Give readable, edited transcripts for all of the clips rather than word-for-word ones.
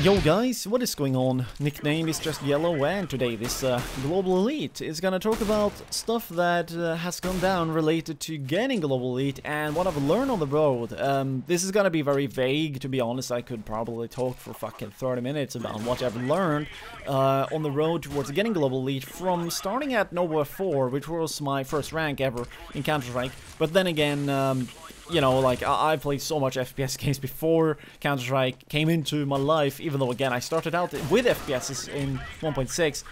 Yo guys, what is going on? Nickname is just Yellow, and today this Global Elite is gonna talk about stuff that has gone down related to getting Global Elite and what I've learned on the road. This is gonna be very vague, to be honest. I could probably talk for fucking 30 minutes about what I've learned on the road towards getting Global Elite from starting at Nova 4, which was my first rank ever in Counter-Strike. But then again, you know, like, I've played so much FPS games before Counter-Strike came into my life, even though, again, I started out with FPSs in 1.6.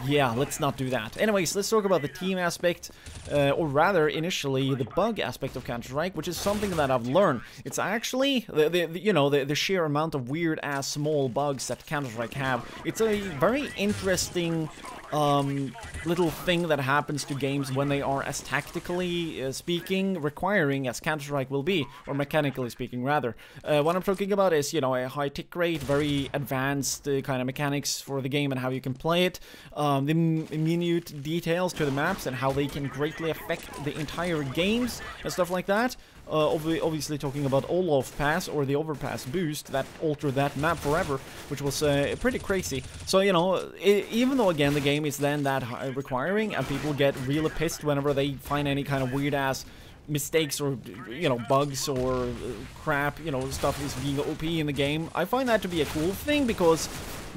Yeah, let's not do that. Anyways, let's talk about the team aspect, or rather, initially, the bug aspect of Counter-Strike, which is something that I've learned. It's actually, the sheer amount of weird-ass small bugs that Counter-Strike have. It's a very interesting little thing that happens to games when they are, as tactically speaking, requiring as Counter-Strike will be, or mechanically speaking rather. What I'm talking about is, you know, a high tick rate, very advanced kind of mechanics for the game and how you can play it, the minute details to the maps and how they can greatly affect the entire games and stuff like that. Obviously talking about Olaf Pass or the Overpass boost that altered that map forever, which was pretty crazy. So, you know, even though again the game is then that requiring and people get really pissed whenever they find any kind of weird ass mistakes or, you know, bugs or crap, you know, stuff is being OP in the game, I find that to be a cool thing, because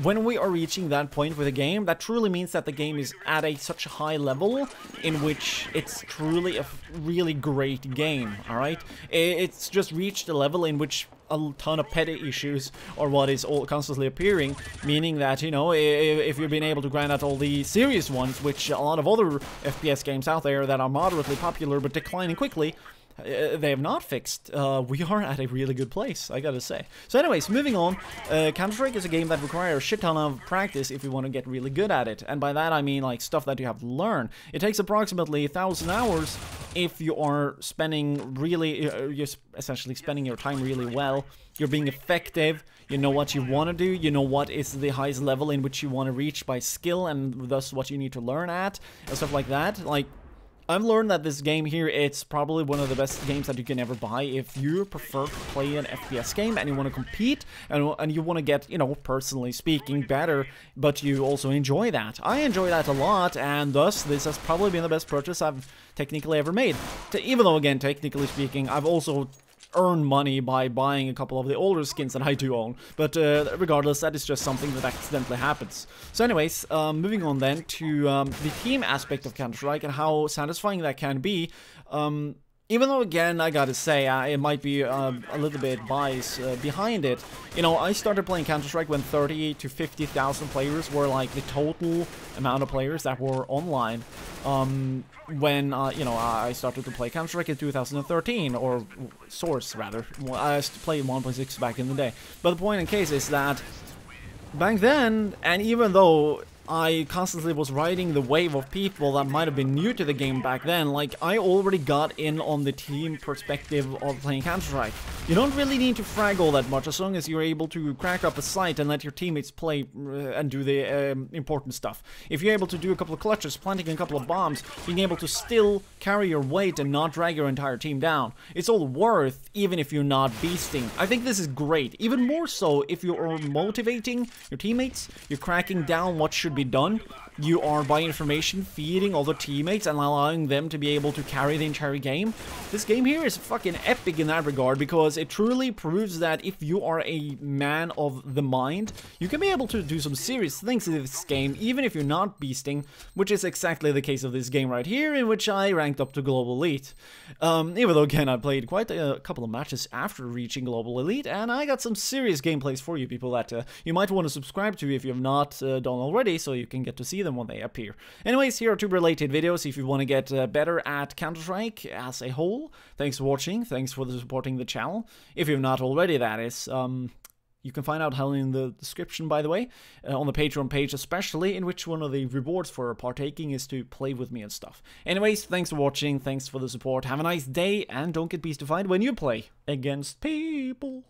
when we are reaching that point with a game, that truly means that the game is at such a high level in which it's truly a really great game, alright? It's just reached a level in which a ton of petty issues are what is all constantly appearing, meaning that, you know, if you've been able to grind out all the serious ones, which a lot of other FPS games out there that are moderately popular but declining quickly, they have not fixed, we are at a really good place, I gotta say. So anyways, moving on, Counter-Strike is a game that requires a shit ton of practice if you want to get really good at it, and by that I mean like stuff that you have to learn. It takes approximately 1,000 hours if you are spending really, you're essentially spending your time really well, you're being effective, you know what you want to do, you know what is the highest level in which you want to reach by skill, and thus what you need to learn at, and stuff like that. Like, I've learned that this game here, it's probably one of the best games that you can ever buy if you prefer to play an FPS game and you want to compete and you want to get, you know, personally speaking, better, but you also enjoy that. I enjoy that a lot, and thus this has probably been the best purchase I've technically ever made. Even though, again, technically speaking, I've also earn money by buying a couple of the older skins that I do own, but regardless, that is just something that accidentally happens. So anyways, moving on then to the team aspect of Counter-Strike and how satisfying that can be. Even though, again, I gotta say, it might be a little bit bias behind it. You know, I started playing Counter-Strike when 30 to 50,000 players were like the total amount of players that were online. When, you know, I started to play Counter-Strike in 2013, or Source, rather. I used to play 1.6 back in the day. But the point in case is that back then, and even though I constantly was riding the wave of people that might have been new to the game back then, like, I already got in on the team perspective of playing Counter-Strike. You don't really need to frag all that much as long as you're able to crack up a site and let your teammates play and do the important stuff. If you're able to do a couple of clutches, planting a couple of bombs, being able to still carry your weight and not drag your entire team down, it's all worth, even if you're not beasting. I think this is great, even more so if you are motivating your teammates, you're cracking down what should be done, you are, by information, feeding other teammates and allowing them to be able to carry the entire game. This game here is fucking epic in that regard, because it truly proves that if you are a man of the mind, you can be able to do some serious things in this game, even if you're not beasting, which is exactly the case of this game right here, in which I ranked up to Global Elite. Even though, again, I played quite a couple of matches after reaching Global Elite, and I got some serious gameplays for you people that you might want to subscribe to if you have not done already, so you can get to see them when they appear. Anyways, here are two related videos if you want to get better at Counter-Strike as a whole. Thanks for watching, thanks for supporting the channel. If you're not already, that is. You can find out how in the description, by the way, on the Patreon page especially, in which one of the rewards for partaking is to play with me and stuff. Anyways, thanks for watching, thanks for the support, have a nice day, and don't get beastified when you play against people.